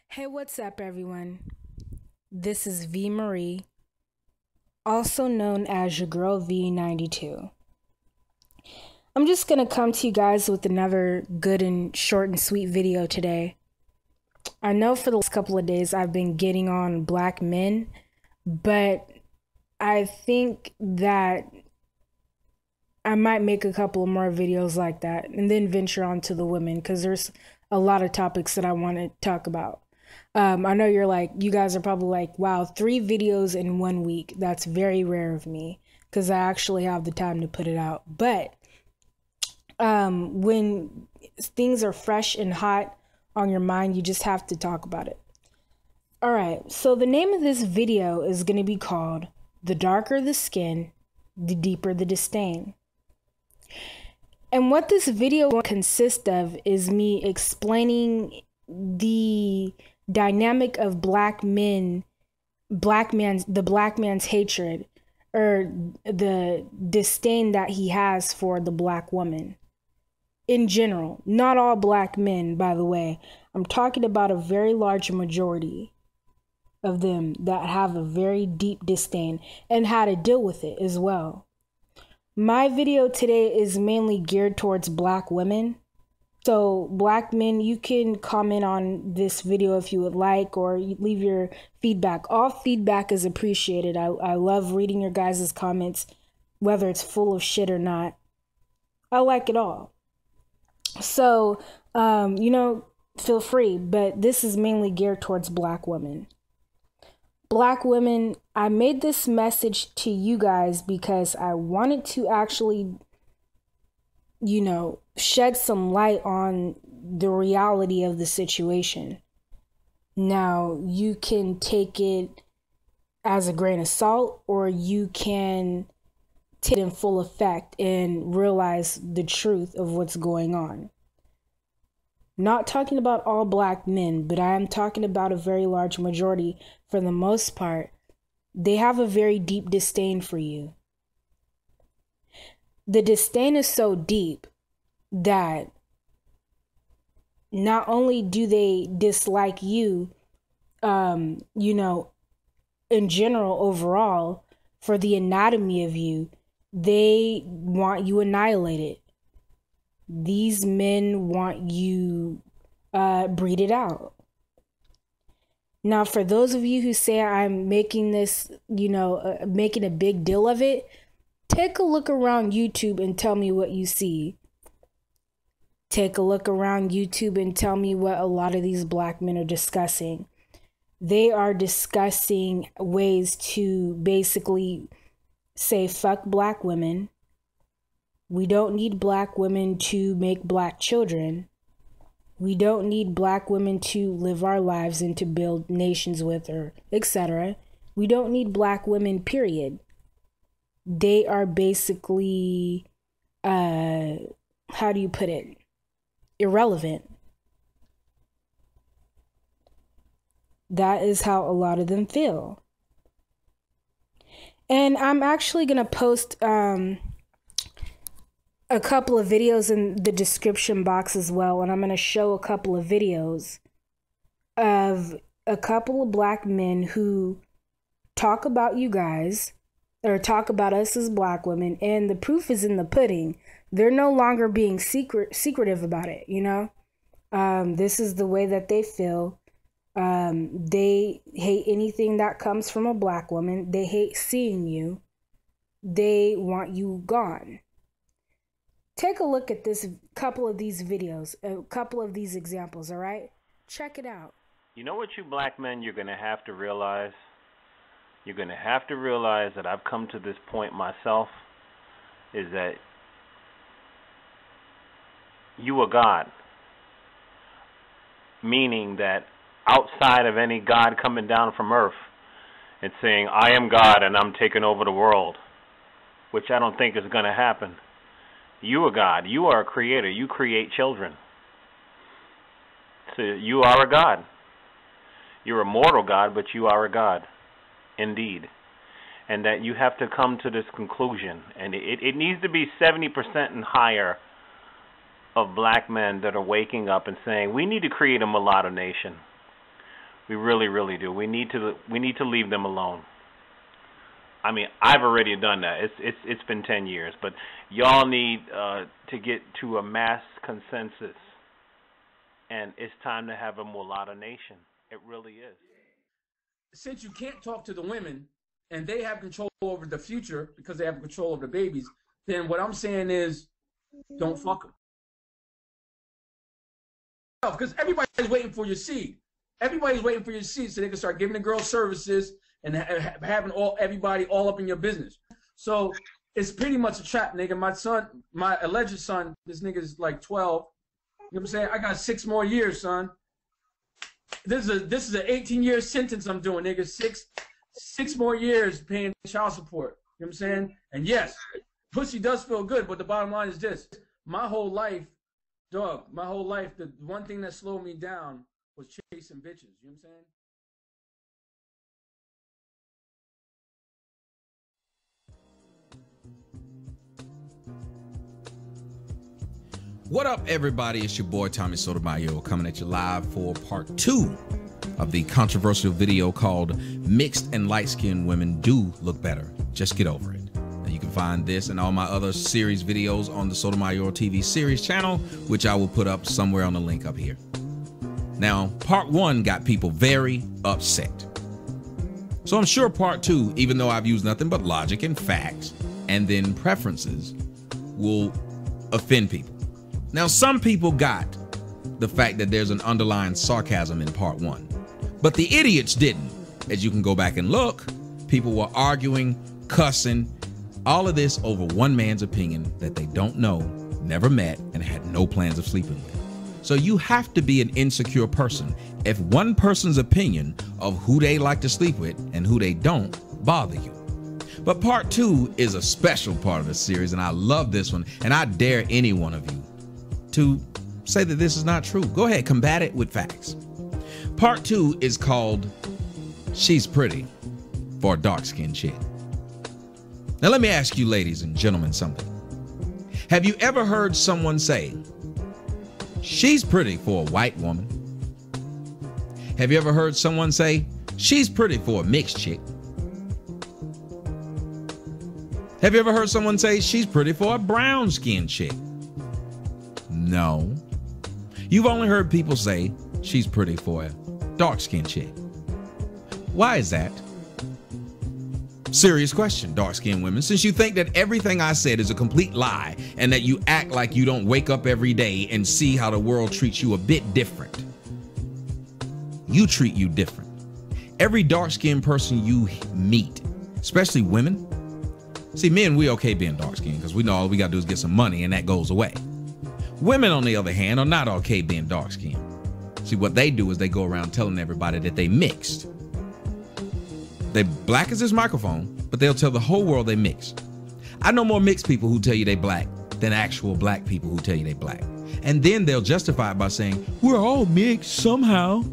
Hey, what's up, everyone? This is V Marie, also known as your girl V92. I'm just gonna come to you guys with another good and short and sweet video today. I know for the last couple of days I've been getting on black men, but I think that I might make a couple of more videos like that and then venture on to the women because there's a lot of topics that I want to talk about. I know you guys are probably like, wow, 3 videos in 1 week. That's very rare of me because I actually have the time to put it out. But when things are fresh and hot on your mind, you just have to talk about it. All right, so the name of this video is going to be called The Darker the Skin, the Deeper the Disdain. And what this video will consist of is me explaining the dynamic of the black man's hatred or the disdain that he has for the black woman in general. Not all black men, by the way. I'm talking about a very large majority of them that have a very deep disdain and how to deal with it as well. My video today is mainly geared towards black women. So black men, you can comment on this video if you would like, or leave your feedback. All feedback is appreciated. I love reading your guys' comments, whether it's full of shit or not. I like it all. So, feel free, but this is mainly geared towards black women. Black women, I made this message to you guys because I wanted to actually, shed some light on the reality of the situation. Now, you can take it as a grain of salt, or you can take it in full effect and realize the truth of what's going on. Not talking about all black men, but I am talking about a very large majority. For the most part, they have a very deep disdain for you. The disdain is so deep that not only do they dislike you, in general, overall, for the anatomy of you, they want you annihilated. These men want you breeded out. Now, for those of you who say I'm making this, making a big deal of it, take a look around YouTube and tell me what you see. Take a look around YouTube and tell me what a lot of these black men are discussing. They are discussing ways to basically say, fuck black women. We don't need black women to make black children. We don't need black women to live our lives and to build nations with, or etc. We don't need black women, period. They are basically, how do you put it? Irrelevant. That is how a lot of them feel. And I'm actually going to post a couple of videos in the description box as well. And I'm going to show a couple of videos of a couple of black men who talk about you guys, or talk about us as black women, and the proof is in the pudding. They're no longer being secretive about it, This is the way that they feel. They hate anything that comes from a black woman. They hate seeing you. They want you gone. Take a look at this couple of these videos, a couple of these examples, all right? Check it out. You know what, you black men, you're going to have to realize? You're going to have to realize that I've come to this point myself, is that you are God. Meaning that outside of any God coming down from earth and saying, I am God and I'm taking over the world, which I don't think is going to happen. You are God. You are a creator. You create children. So you are a God. You're a mortal God, but you are a God. Indeed. And that you have to come to this conclusion. And it needs to be 70% and higher of black men that are waking up and saying, we need to create a mulatto nation. We really, really do. We need to leave them alone. I mean, I've already done that. It's been 10 years, but y'all need to get to a mass consensus, and it's time to have a mulatto nation. It really is. Since you can't talk to the women and they have control over the future because they have control over the babies, then what I'm saying is, don't fuck them. Because everybody's waiting for your seed. Everybody's waiting for your seed so they can start giving the girls services and having everybody all up in your business. So it's pretty much a trap, nigga. My son, my alleged son, this nigga's like 12. You know what I'm saying? I got 6 more years, son. This is an 18-year sentence I'm doing, nigga. Six more years paying child support. You know what I'm saying? And yes, pussy does feel good, but the bottom line is this. My whole life, dog, the one thing that slowed me down was chasing bitches. You know what I'm saying? What up, everybody? It's your boy Tommy Sotomayor coming at you live for part 2 of the controversial video called Mixed and Light-Skinned Women Do Look Better. Just get over it. Now, you can find this and all my other series videos on the Sotomayor TV series channel, which I will put up somewhere on the link up here. Now, part 1 got people very upset. So I'm sure part 2, even though I've used nothing but logic and facts and then preferences, will offend people. Now, some people got the fact that there's an underlying sarcasm in part 1, but the idiots didn't. As you can go back and look, people were arguing, cussing, all of this over one man's opinion that they don't know, never met, and had no plans of sleeping with. So you have to be an insecure person if one person's opinion of who they like to sleep with and who they don't bother you. But part 2 is a special part of the series, and I love this one, and I dare any one of you to say that this is not true. Go ahead, combat it with facts. Part 2 is called She's Pretty for a Dark-Skinned Chick. Now let me ask you, ladies and gentlemen, something. Have you ever heard someone say, she's pretty for a white woman? Have you ever heard someone say, she's pretty for a mixed chick? Have you ever heard someone say, she's pretty for a brown-skinned chick? No. You've only heard people say she's pretty for a dark-skinned chick. Why is that? Serious question, dark-skinned women. Since you think that everything I said is a complete lie and that you act like you don't wake up every day and see how the world treats you a bit different. You treat you different. Every dark-skinned person you meet, especially women. See, men, we okay being dark-skinned because we know all we got to do is get some money and that goes away. Women, on the other hand, are not okay being dark-skinned. See, what they do is they go around telling everybody that they mixed. They black as this microphone, but they'll tell the whole world they mixed. I know more mixed people who tell you they black than actual black people who tell you they black. And then they'll justify it by saying, we're all mixed somehow.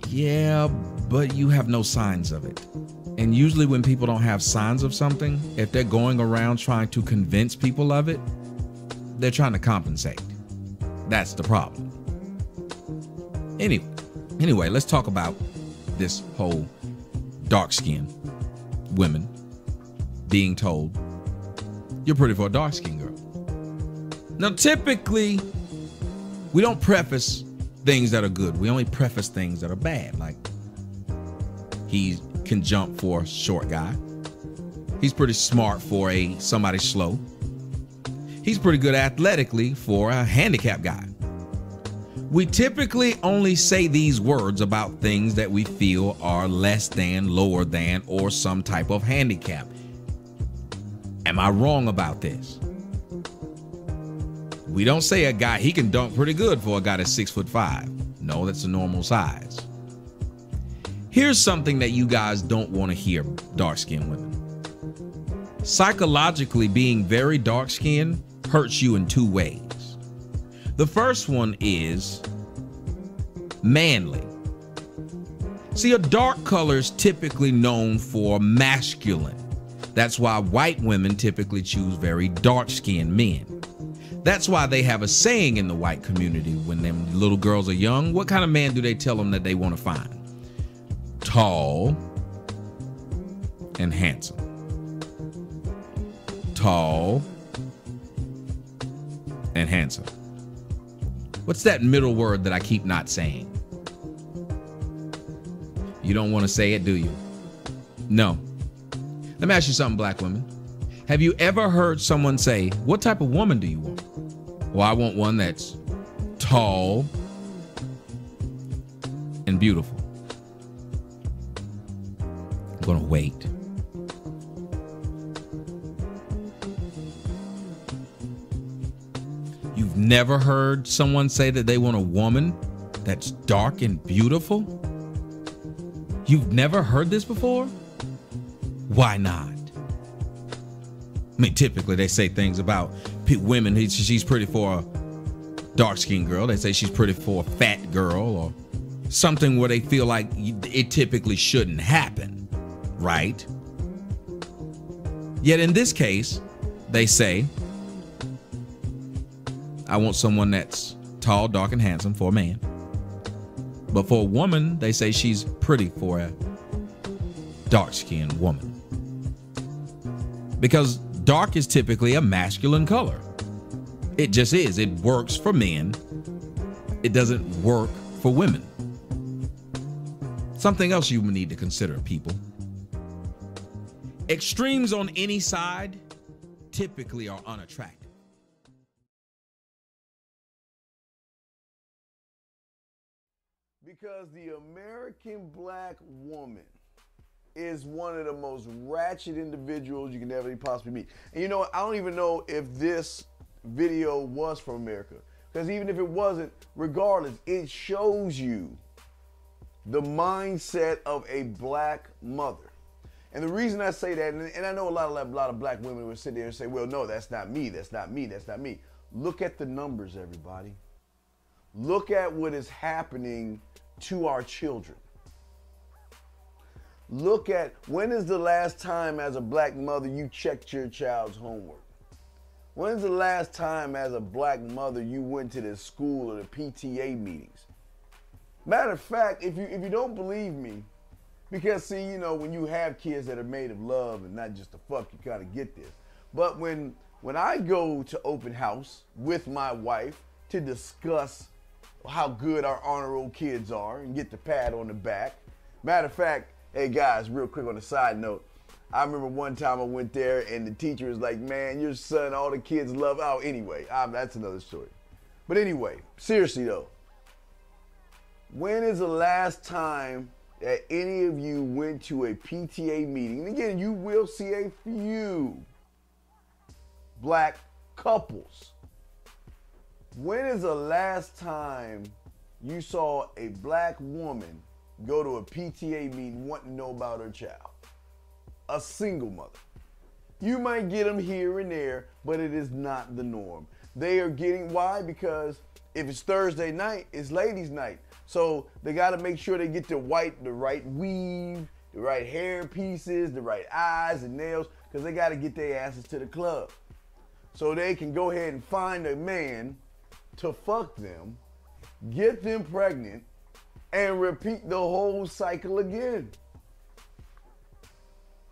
Yeah, but you have no signs of it. And usually when people don't have signs of something, if they're going around trying to convince people of it, they're trying to compensate. That's the problem. Anyway, let's talk about this whole dark-skinned women being told, you're pretty for a dark-skinned girl. Now, typically, we don't preface things that are good. We only preface things that are bad, like he can jump for a short guy. He's pretty smart for somebody slow. He's pretty good athletically for a handicapped guy. We typically only say these words about things that we feel are less than, lower than, or some type of handicap. Am I wrong about this? We don't say a guy, he can dunk pretty good for a guy that's 6'5". No, that's a normal size. Here's something that you guys don't want to hear, dark-skinned women. Psychologically, being very dark-skinned hurts you in 2 ways. The first one is manly. See, a dark color is typically known for masculine. That's why white women typically choose very dark-skinned men. That's why they have a saying in the white community when them little girls are young. What kind of man do they tell them that they want to find? Tall and handsome. Tall and handsome. What's that middle word that I keep not saying? You don't want to say it, do you? No. Let me ask you something, black women. Have you ever heard someone say, what type of woman do you want? Well, I want one that's tall and beautiful. I'm gonna wait. You've never heard someone say that they want a woman that's dark and beautiful? You've never heard this before? Why not? I mean, typically they say things about women. She's pretty for a dark-skinned girl. They say she's pretty for a fat girl or something where they feel like it typically shouldn't happen, right? Yet in this case, they say, I want someone that's tall, dark, and handsome for a man. But for a woman, they say she's pretty for a dark-skinned woman. Because dark is typically a masculine color. It just is. It works for men. It doesn't work for women. Something else you need to consider, people. Extremes on any side typically are unattractive. Because the American black woman is one of the most ratchet individuals you can ever possibly meet. And you know what? I don't even know if this video was from America. Because even if it wasn't, regardless, it shows you the mindset of a black mother. And the reason I say that, and I know a lot of black women would sit there and say, well, no, that's not me, that's not me, that's not me. Look at the numbers, everybody. Look at what is happening to our children. Look at, when is the last time as a black mother you checked your child's homework? When's the last time as a black mother you went to the school or the PTA meetings? Matter of fact, if you don't believe me, because see, you know, when you have kids that are made of love and not just the fuck, you kind of get this. But when I go to open house with my wife to discuss how good our honor roll kids are and get the pat on the back. Matter of fact, hey guys, real quick on a side note, I remember one time I went there and the teacher was like, man, your son, all the kids love, oh, anyway, that's another story. But anyway, seriously though, when is the last time that any of you went to a PTA meeting? And again, you will see a few black couples. When is the last time you saw a black woman go to a PTA meeting wanting to know about her child? A single mother. You might get them here and there, but it is not the norm. They are getting, why? Because if it's Thursday night, it's ladies' night. So they got to make sure they get the right weave, the right hair pieces, the right eyes and nails, because they got to get their asses to the club. So they can go ahead and find a man to fuck them, get them pregnant, and repeat the whole cycle again.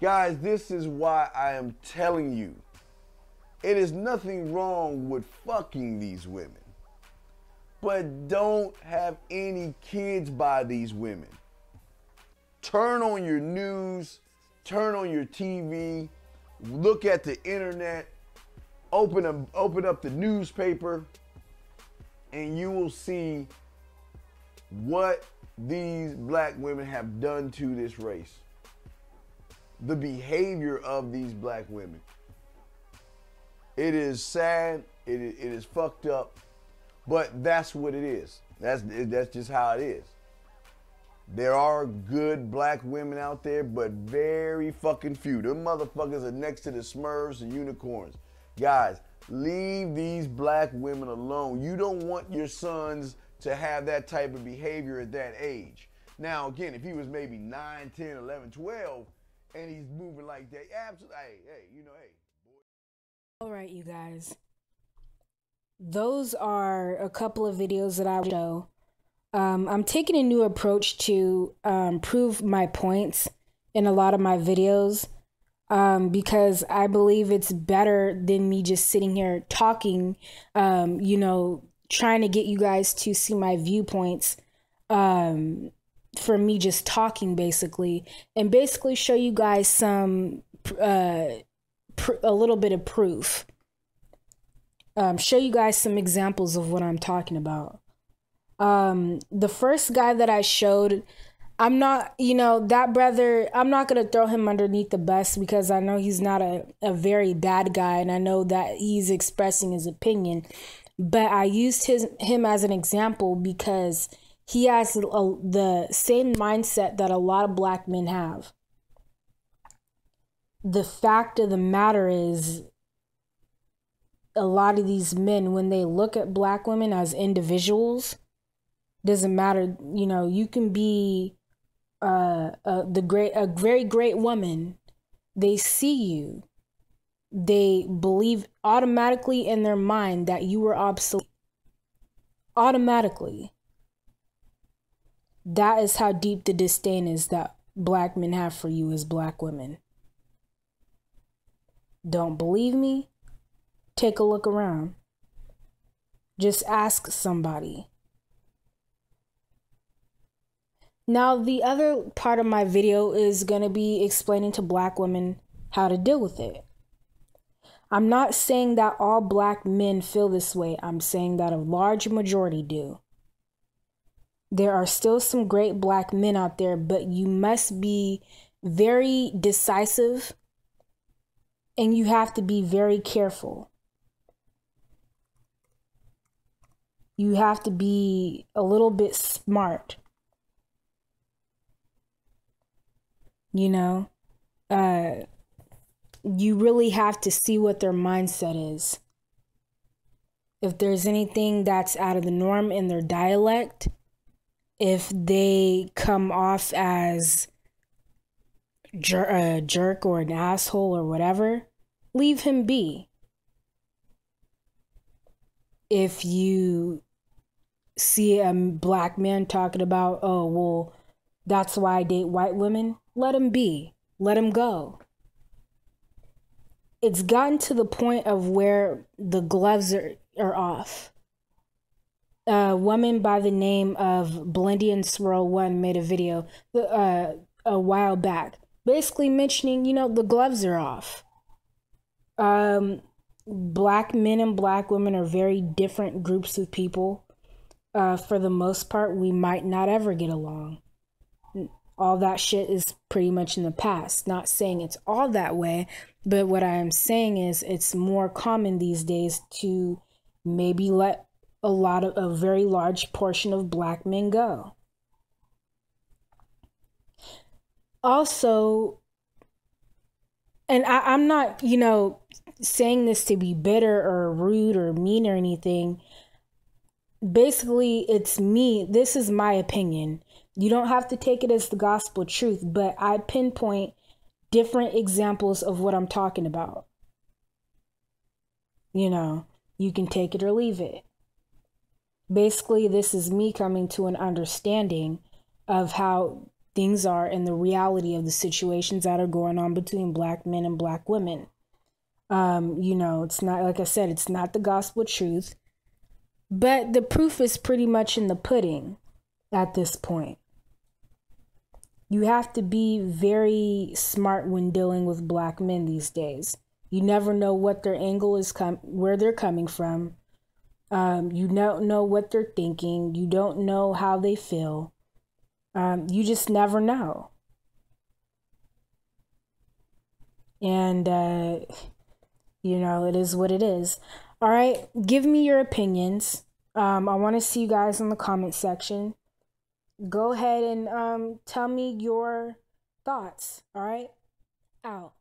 Guys, this is why I am telling you, it is nothing wrong with fucking these women, but don't have any kids by these women. Turn on your news, turn on your TV, look at the internet, open up the newspaper, and you will see what these black women have done to this race. The behavior of these black women. It is sad, it is fucked up, but that's what it is. That's just how it is. There are good black women out there, but very fucking few. Them motherfuckers are next to the Smurfs and unicorns. Guys, leave these black women alone. You don't want your sons to have that type of behavior at that age. Now, again, if he was maybe 9, 10, 11, 12, and he's moving like that, absolutely, hey, you know, hey. All right, you guys. those are a couple of videos that I show. I'm taking a new approach to prove my points in a lot of my videos, because I believe it's better than me just sitting here talking, trying to get you guys to see my viewpoints, for me just talking basically, and basically show you guys some, a little bit of proof. Show you guys some examples of what I'm talking about. The first guy that I showed, I'm not, that brother, I'm not going to throw him underneath the bus because I know he's not a very bad guy, and I know that he's expressing his opinion, but I used him as an example because he has the same mindset that a lot of black men have. The fact of the matter is, a lot of these men, when they look at black women as individuals, doesn't matter, you can be a very great woman. They see you, they believe automatically in their mind that you are obsolete. Automatically. That is how deep the disdain is that black men have for you as black women. Don't believe me? Take a look around. Just ask somebody. Now, the other part of my video is going to be explaining to black women how to deal with it. I'm not saying that all black men feel this way. I'm saying that a large majority do. There are still some great black men out there, but you must be very decisive and you have to be very careful. You have to be a little bit smart. You really have to see what their mindset is. If there's anything that's out of the norm in their dialect, if they come off as a jerk or an asshole or whatever, leave him be. If you see a black man talking about, oh, well, that's why I date white women, let him be. Let him go. It's gotten to the point of where the gloves are off. A woman by the name of Blendy and Swirl 1 made a video a while back, basically mentioning, the gloves are off. Black men and black women are very different groups of people. For the most part, we might not ever get along. All that shit is pretty much in the past. Not saying it's all that way, but what I am saying is it's more common these days to maybe let a very large portion of black men go. Also, and I'm not, saying this to be bitter or rude or mean or anything. Basically, it's me. This is my opinion. You don't have to take it as the gospel truth, but I pinpoint different examples of what I'm talking about. You can take it or leave it. Basically, this is me coming to an understanding of how things are and the reality of the situations that are going on between black men and black women. It's not, like I said, it's not the gospel truth, but the proof is pretty much in the pudding at this point. You have to be very smart when dealing with black men these days. You never know what their angle is, where they're coming from. You don't know what they're thinking. You don't know how they feel. You just never know. And, it is what it is. All right, give me your opinions. I want to see you guys in the comment section. Go ahead and tell me your thoughts. All right, out.